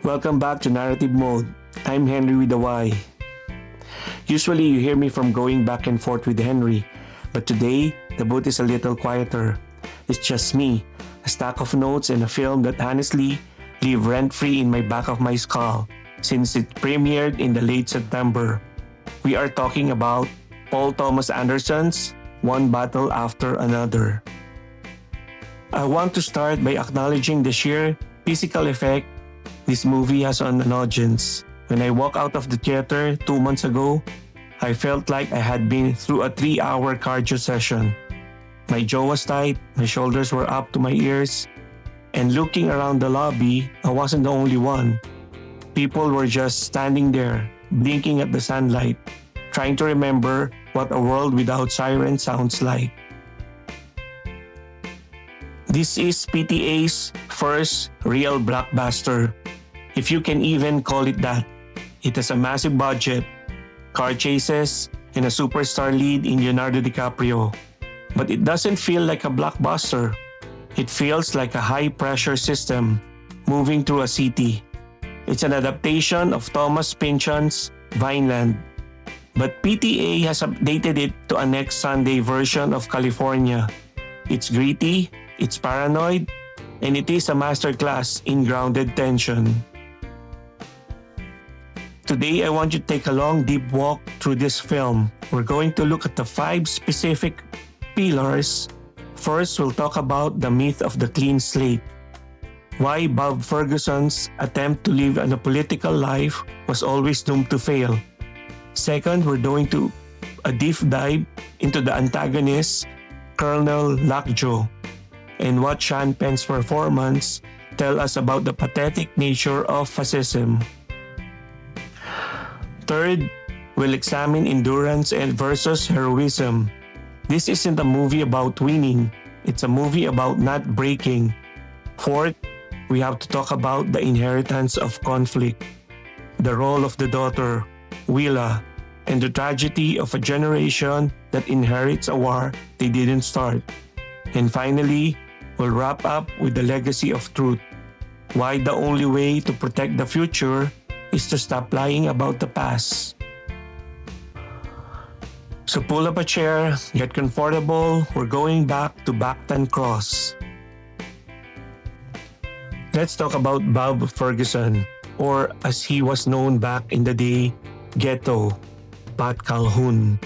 Welcome back to Narrative Mode. I'm Henry with a Y. Usually you hear me from going back and forth with Henry, but today the mood is a little quieter. It's just me, a stack of notes and a film that honestly live rent-free in my back of my skull since it premiered in the late September. We are talking about Paul Thomas Anderson's One Battle After Another. I want to start by acknowledging the sheer physical effect this movie has on an audience. When I walked out of the theater 2 months ago, I felt like I had been through a 3-hour cardio session. My jaw was tight, my shoulders were up to my ears, and looking around the lobby, I wasn't the only one. People were just standing there, blinking at the sunlight, trying to remember what a world without sirens sounds like. This is PTA's first real blockbuster, if you can even call it that. It has a massive budget, car chases, and a superstar lead in Leonardo DiCaprio. But it doesn't feel like a blockbuster. It feels like a high-pressure system moving through a city. It's an adaptation of Thomas Pynchon's Vineland. But PTA has updated it to a next Sunday version of California. It's gritty, it's paranoid, and it is a masterclass in grounded tension. Today, I want you to take a long, deep walk through this film. We're going to look at the 5 specific pillars. First, we'll talk about the myth of the clean slate. Why Bob Ferguson's attempt to live a political life was always doomed to fail. Second, we're going to a deep dive into the antagonist, Colonel Lockjaw, and what Sean Penn's performance tell us about the pathetic nature of fascism. Third, we'll examine endurance versus heroism. This isn't a movie about winning, it's a movie about not breaking. Fourth, we have to talk about the inheritance of conflict, the role of the daughter, Willa, and the tragedy of a generation that inherits a war they didn't start. And finally, we'll wrap up with the legacy of truth. Why the only way to protect the future is to stop lying about the past. So pull up a chair, get comfortable, we're going back to Bacton Cross. Let's talk about Bob Ferguson, or as he was known back in the day, Ghetto, Pat Calhoun.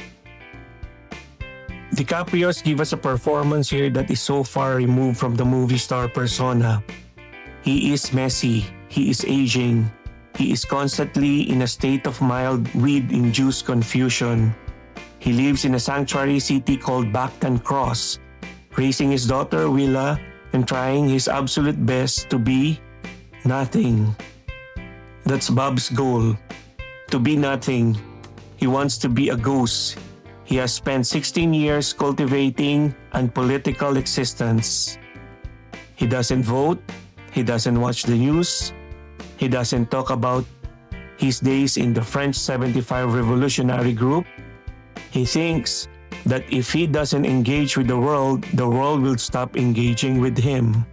DiCaprio's give us a performance here that is so far removed from the movie star persona. He is messy, he is aging, he is constantly in a state of mild weed-induced confusion. He lives in a sanctuary city called Bacton Cross, raising his daughter Willa and trying his absolute best to be nothing. That's Bob's goal, to be nothing. He wants to be a ghost. He has spent 16 years cultivating an political existence. He doesn't vote, he doesn't watch the news, he doesn't talk about his days in the French 75 Revolutionary Group. He thinks that if he doesn't engage with the world will stop engaging with him.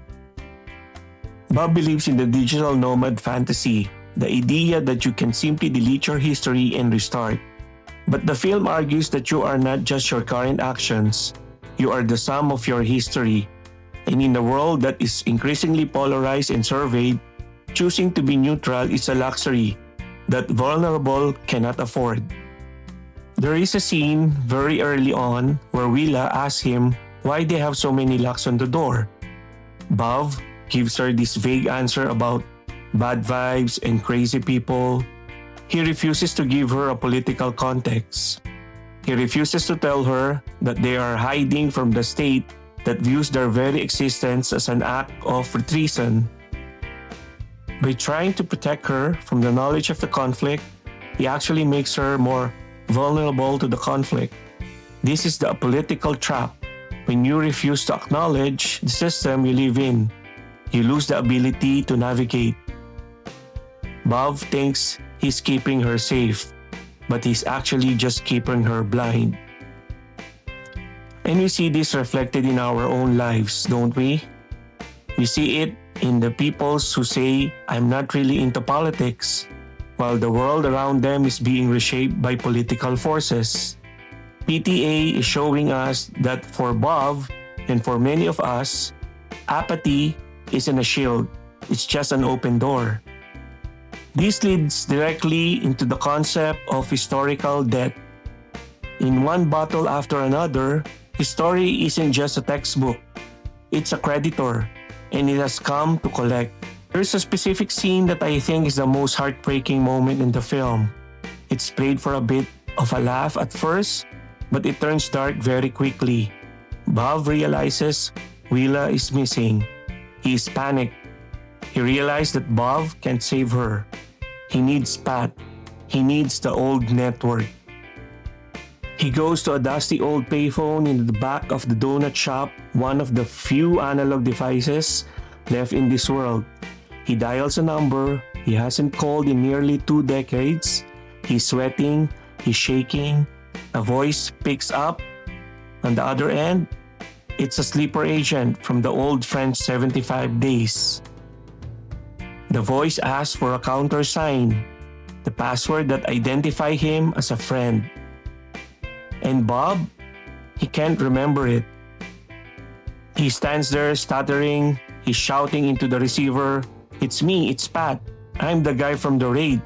Bob believes in the digital nomad fantasy, the idea that you can simply delete your history and restart. But the film argues that you are not just your current actions, you are the sum of your history. And in a world that is increasingly polarized and surveyed, choosing to be neutral is a luxury that vulnerable cannot afford. There is a scene very early on where Willa asks him why they have so many locks on the door. Bob gives her this vague answer about bad vibes and crazy people. He refuses to give her a political context. He refuses to tell her that they are hiding from the state that views their very existence as an act of treason. By trying to protect her from the knowledge of the conflict, he actually makes her more vulnerable to the conflict. This is the political trap. When you refuse to acknowledge the system you live in, you lose the ability to navigate. Bob thinks he's keeping her safe, but he's actually just keeping her blind. And we see this reflected in our own lives, don't we? We see it in the peoples who say, "I'm not really into politics," while the world around them is being reshaped by political forces. PTA is showing us that for Bob and for many of us, apathy isn't a shield, it's just an open door. This leads directly into the concept of historical debt. In one battle after another, history isn't just a textbook, it's a creditor, and it has come to collect. There's a specific scene that I think is the most heartbreaking moment in the film. It's played for a bit of a laugh at first, but it turns dark very quickly. Bob realizes Willa is missing. He is panicked. He realized that Bob can't save her. He needs Pat. He needs the old network. He goes to a dusty old payphone in the back of the donut shop, one of the few analog devices left in this world. He dials a number he hasn't called in nearly 2 decades. He's sweating, he's shaking. A voice picks up. On the other end, it's a sleeper agent from the old French 75 days. The voice asks for a countersign, the password that identifies him as a friend. And Bob, he can't remember it. He stands there stuttering, he's shouting into the receiver, "It's me, it's Pat. I'm the guy from the raid."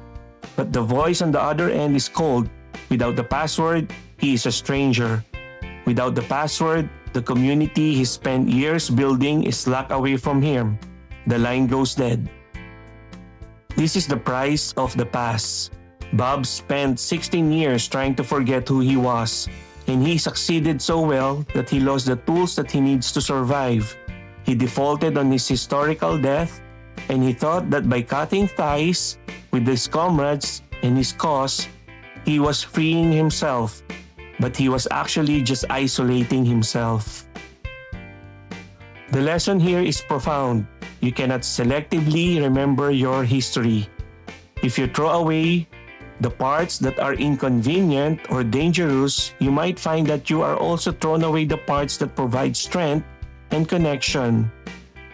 But the voice on the other end is cold. Without the password, he is a stranger. Without the password, the community he spent years building is locked away from him. The line goes dead. This is the price of the past. Bob spent 16 years trying to forget who he was, and he succeeded so well that he lost the tools that he needs to survive. He defaulted on his historical death, and he thought that by cutting ties with his comrades and his cause, he was freeing himself, but he was actually just isolating himself. The lesson here is profound. You cannot selectively remember your history. If you throw away the parts that are inconvenient or dangerous, you might find that you are also thrown away the parts that provide strength and connection.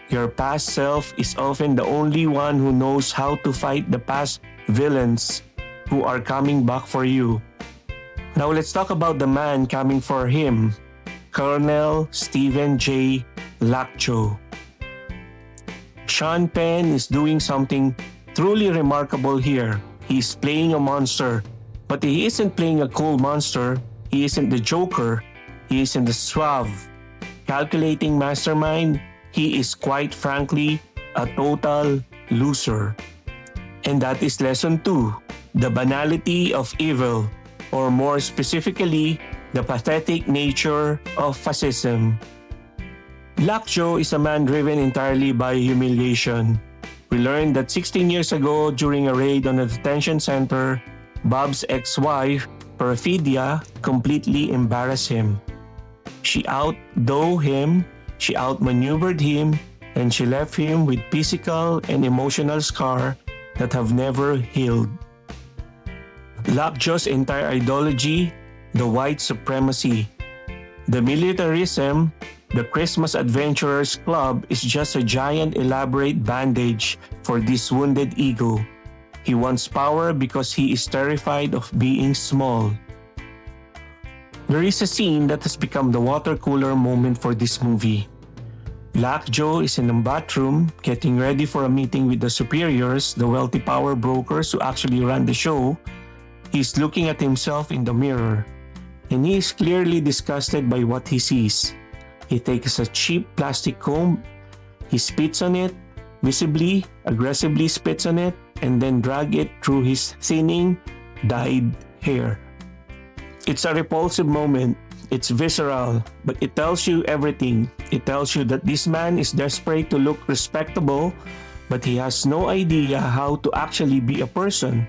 Your past self is often the only one who knows how to fight the past villains who are coming back for you. Now let's talk about the man coming for him, Colonel Stephen J. Lockjaw. Sean Penn is doing something truly remarkable here. He's playing a monster, but he isn't playing a cool monster. He isn't the Joker. He isn't the suave, calculating mastermind. He is quite frankly a total loser. And that is lesson 2, the banality of evil, or more specifically, the pathetic nature of fascism. Lockjaw is a man driven entirely by humiliation. We learned that 16 years ago, during a raid on a detention center, Bob's ex-wife, Perfidia, completely embarrassed him. She outdo him, she outmaneuvered him, and she left him with physical and emotional scars that have never healed. Lockjaw's entire ideology, the white supremacy, the militarism, the Christmas Adventurers Club is just a giant elaborate bandage for this wounded ego. He wants power because he is terrified of being small. There is a scene that has become the water cooler moment for this movie. Lockjaw is in the bathroom getting ready for a meeting with the superiors, the wealthy power brokers who actually run the show. He's looking at himself in the mirror, and he is clearly disgusted by what he sees. He takes a cheap plastic comb, he spits on it, visibly, aggressively spits on it, and then drag it through his thinning, dyed hair. It's a repulsive moment. It's visceral, but it tells you everything. It tells you that this man is desperate to look respectable, but he has no idea how to actually be a person.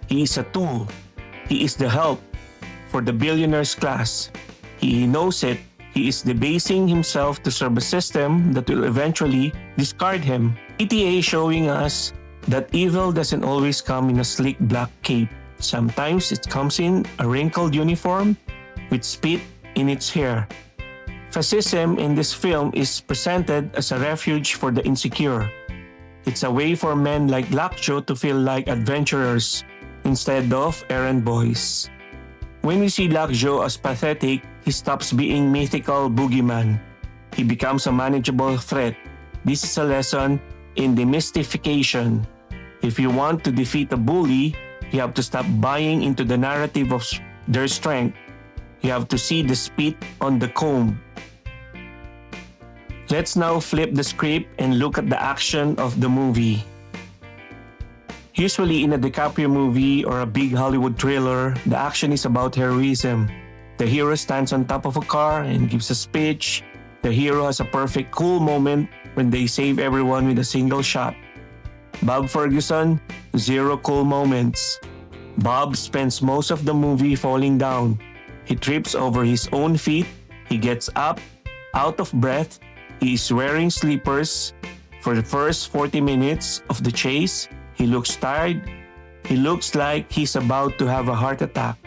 He is a tool. He is the help for the billionaires class. He knows it. He is debasing himself to serve a system that will eventually discard him. PTA is showing us that evil doesn't always come in a sleek black cape. Sometimes it comes in a wrinkled uniform with spit in its hair. Fascism in this film is presented as a refuge for the insecure. It's a way for men like Lockjaw to feel like adventurers instead of errand boys. When we see Lockjaw as pathetic, he stops being mythical boogeyman. He becomes a manageable threat. This is a lesson in demystification. If you want to defeat a bully, you have to stop buying into the narrative of their strength. You have to see the spit on the comb. Let's now flip the script and look at the action of the movie. Usually in a DiCaprio movie or a big Hollywood thriller, the action is about heroism. The hero stands on top of a car and gives a speech. The hero has a perfect cool moment when they save everyone with a single shot. Bob Ferguson, zero cool moments. Bob spends most of the movie falling down. He trips over his own feet. He gets up, out of breath. He is wearing slippers. For the first 40 minutes of the chase, he looks tired. He looks like he's about to have a heart attack.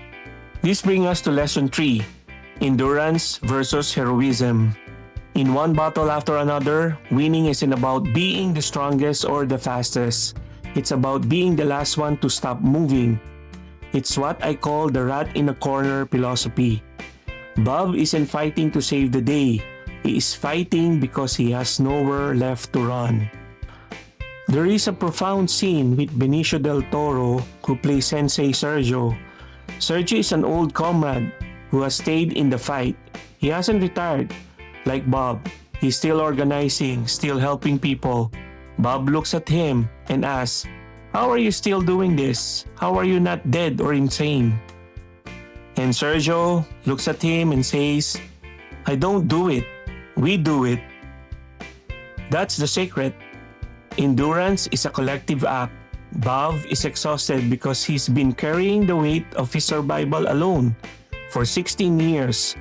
This brings us to lesson 3, endurance versus heroism. In one battle after another, winning isn't about being the strongest or the fastest. It's about being the last one to stop moving. It's what I call the rat in a corner philosophy. Bob isn't fighting to save the day. He is fighting because he has nowhere left to run. There is a profound scene with Benicio del Toro, who plays Sensei Sergio. Sergio is an old comrade who has stayed in the fight. He hasn't retired. Like Bob, he's still organizing, still helping people. Bob looks at him and asks, "How are you still doing this? How are you not dead or insane?" And Sergio looks at him and says, "I don't do it. We do it." That's the secret. Endurance is a collective act. Bob is exhausted because he's been carrying the weight of his survival alone for 16 years.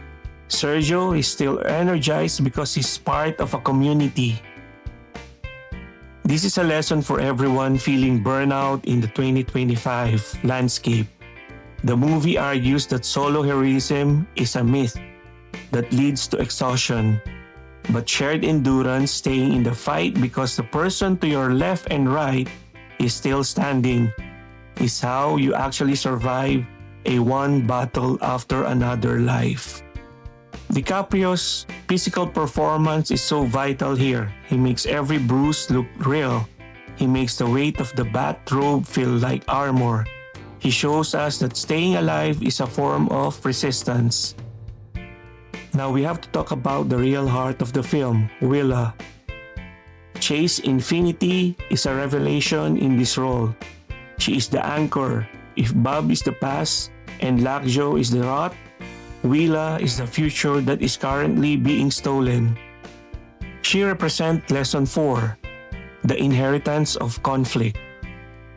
Sergio is still energized because he's part of a community. This is a lesson for everyone feeling burnout in the 2025 landscape. The movie argues that solo heroism is a myth that leads to exhaustion, but shared endurance, staying in the fight because the person to your left and right is still standing, is how you actually survive a one battle after another life. DiCaprio's physical performance is so vital here. He makes every bruise look real. He makes the weight of the bathrobe feel like armor. He shows us that staying alive is a form of resistance. Now we have to talk about the real heart of the film, Willa. Chase Infinity is a revelation in this role. She is the anchor. If Bob is the past and Lockjaw is the rot, Willa is the future that is currently being stolen. She represents lesson 4, the inheritance of conflict.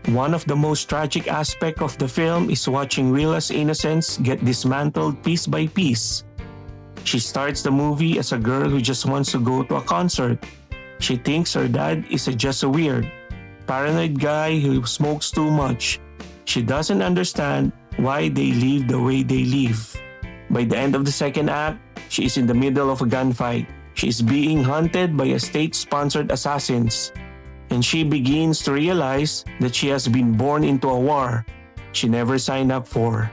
One of the most tragic aspects of the film is watching Willa's innocence get dismantled piece by piece. She starts the movie as a girl who just wants to go to a concert. She thinks her dad is just a weird, paranoid guy who smokes too much. She doesn't understand why they live the way they live. By the end of the second act, she is in the middle of a gunfight. She is being hunted by a state-sponsored assassins. And she begins to realize that she has been born into a war she never signed up for.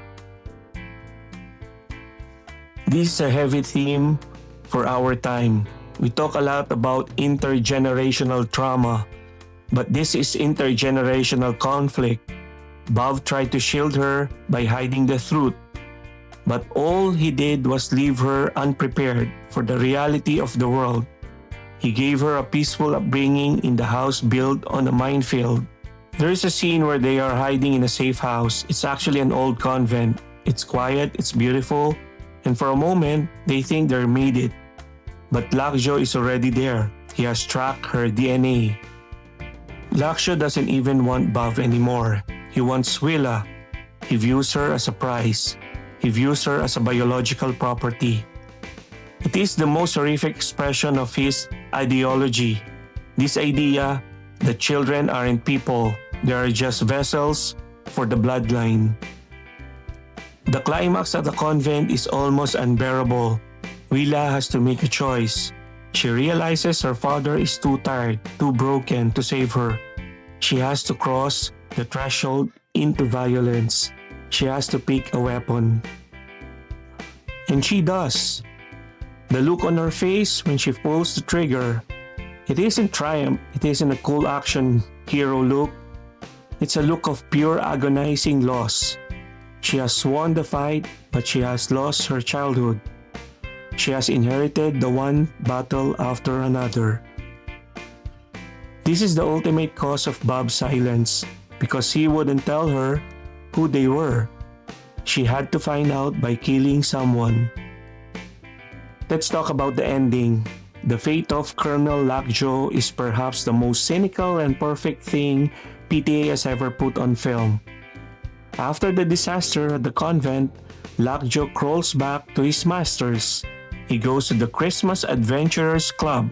This is a heavy theme for our time. We talk a lot about intergenerational trauma, but this is intergenerational conflict. Bob tried to shield her by hiding the truth, but all he did was leave her unprepared for the reality of the world. He gave her a peaceful upbringing in the house built on a minefield. There is a scene where they are hiding in a safe house. It's actually an old convent. It's quiet, it's beautiful, and for a moment, they think they made it. But Lockjaw is already there. He has tracked her DNA. Lockjaw doesn't even want Bob anymore. He wants Willa. He views her as a prize. He views her as a biological property. It is the most horrific expression of his ideology. This idea that children aren't people, they are just vessels for the bloodline. The climax at the convent is almost unbearable. Willa has to make a choice. She realizes her father is too tired, too broken to save her. She has to cross the threshold into violence. She has to pick a weapon. And she does. The look on her face when she pulls the trigger, it isn't triumph, it isn't a cool action hero look. It's a look of pure agonizing loss. She has won the fight, but she has lost her childhood. She has inherited the one battle after another. This is the ultimate cause of Bob's silence, because he wouldn't tell her who they were. She had to find out by killing someone. Let's talk about the ending. The fate of Colonel Lockjaw is perhaps the most cynical and perfect thing PTA has ever put on film. After the disaster at the convent, Lockjaw crawls back to his masters. He goes to the Christmas Adventurers Club,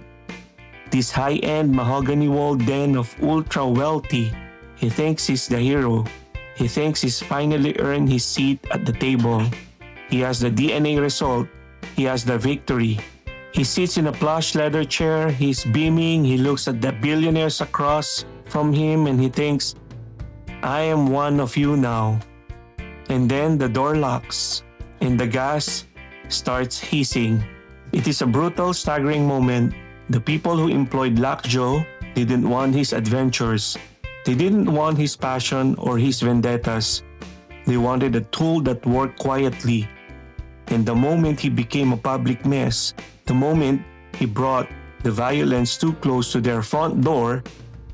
this high-end mahogany-walled den of ultra-wealthy. He thinks he's the hero. He thinks he's finally earned his seat at the table. He has the DNA result. He has the victory. He sits in a plush leather chair. He's beaming. He looks at the billionaires across from him and he thinks, I am one of you now. And then the door locks and the gas starts hissing. It is a brutal, staggering moment. The people who employed Lockjaw didn't want his adventures. They didn't want his passion or his vendettas. They wanted a tool that worked quietly. And the moment he became a public mess, the moment he brought the violence too close to their front door,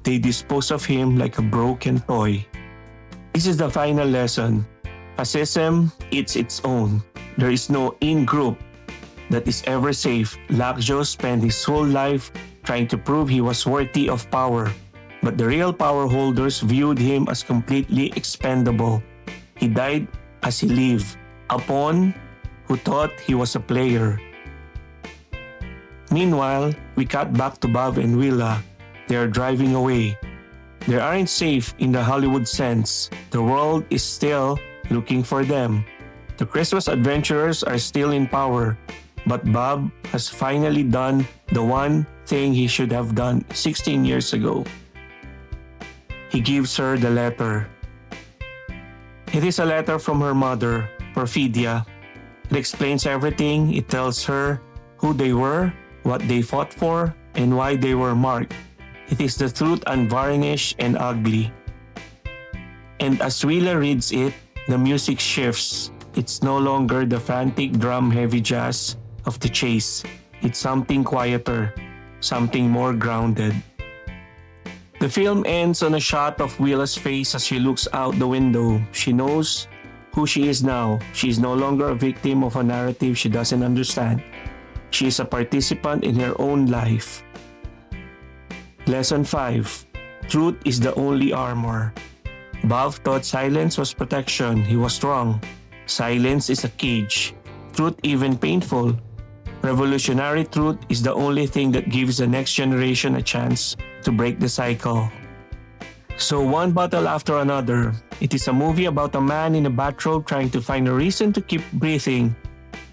they disposed of him like a broken toy. This is the final lesson. Fascism eats its own. There is no in-group that is ever safe. Lockjaw spent his whole life trying to prove he was worthy of power. But the real power holders viewed him as completely expendable. He died as he lived, a pawn who thought he was a player. Meanwhile, we cut back to Bob and Willa. They are driving away. They aren't safe in the Hollywood sense. The world is still looking for them. The Christmas adventurers are still in power, but Bob has finally done the one thing he should have done 16 years ago. He gives her the letter. It is a letter from her mother, Perfidia. It explains everything. It tells her who they were, what they fought for, and why they were marked. It is the truth unvarnished and ugly. And as Willa reads it, the music shifts. It's no longer the frantic drum-heavy jazz of the chase. It's something quieter, something more grounded. The film ends on a shot of Willa's face as she looks out the window. She knows who she is now. She is no longer a victim of a narrative she doesn't understand. She is a participant in her own life. Lesson 5. Truth is the only armor. Bob thought silence was protection. He was wrong. Silence is a cage. Truth, even painful. Revolutionary truth is the only thing that gives the next generation a chance to break the cycle. So one battle after another. It is a movie about a man in a bathrobe trying to find a reason to keep breathing.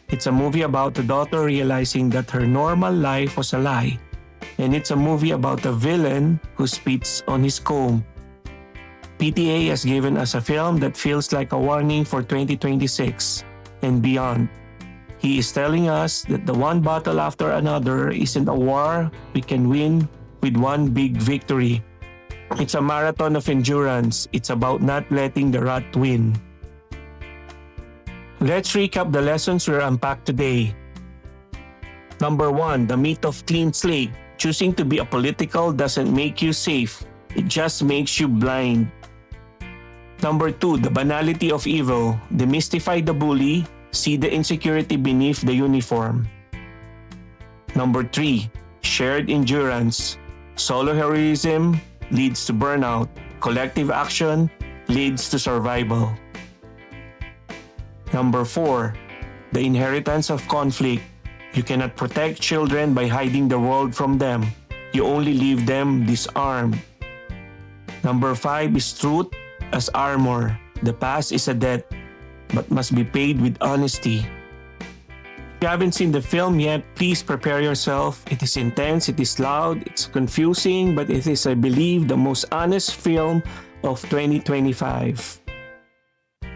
It's a movie about a daughter realizing that her normal life was a lie. And it's a movie about a villain who spits on his comb. PTA has given us a film that feels like a warning for 2026 and beyond. He is telling us that the one battle after another isn't a war we can win with one big victory. It's a marathon of endurance. It's about not letting the rat win. Let's recap the lessons we unpacked today. Number 1, the myth of clean slate. Choosing to be apolitical doesn't make you safe. It just makes you blind. Number 2, the banality of evil. Demystify the bully. See the insecurity beneath the uniform. Number 3, shared endurance. Solo heroism leads to burnout. Collective action leads to survival. Number 4, the inheritance of conflict. You cannot protect children by hiding the world from them. You only leave them disarmed. Number 5 is truth as armor. The past is a debt, but must be paid with honesty. If you haven't seen the film yet, please prepare yourself. It is intense, it is loud, it's confusing, but it is, I believe, the most honest film of 2025.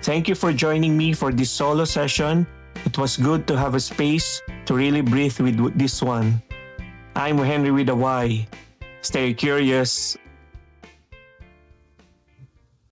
Thank you for joining me for this solo session. It was good to have a space to really breathe with this one. I'm Henry with a Y. Stay curious.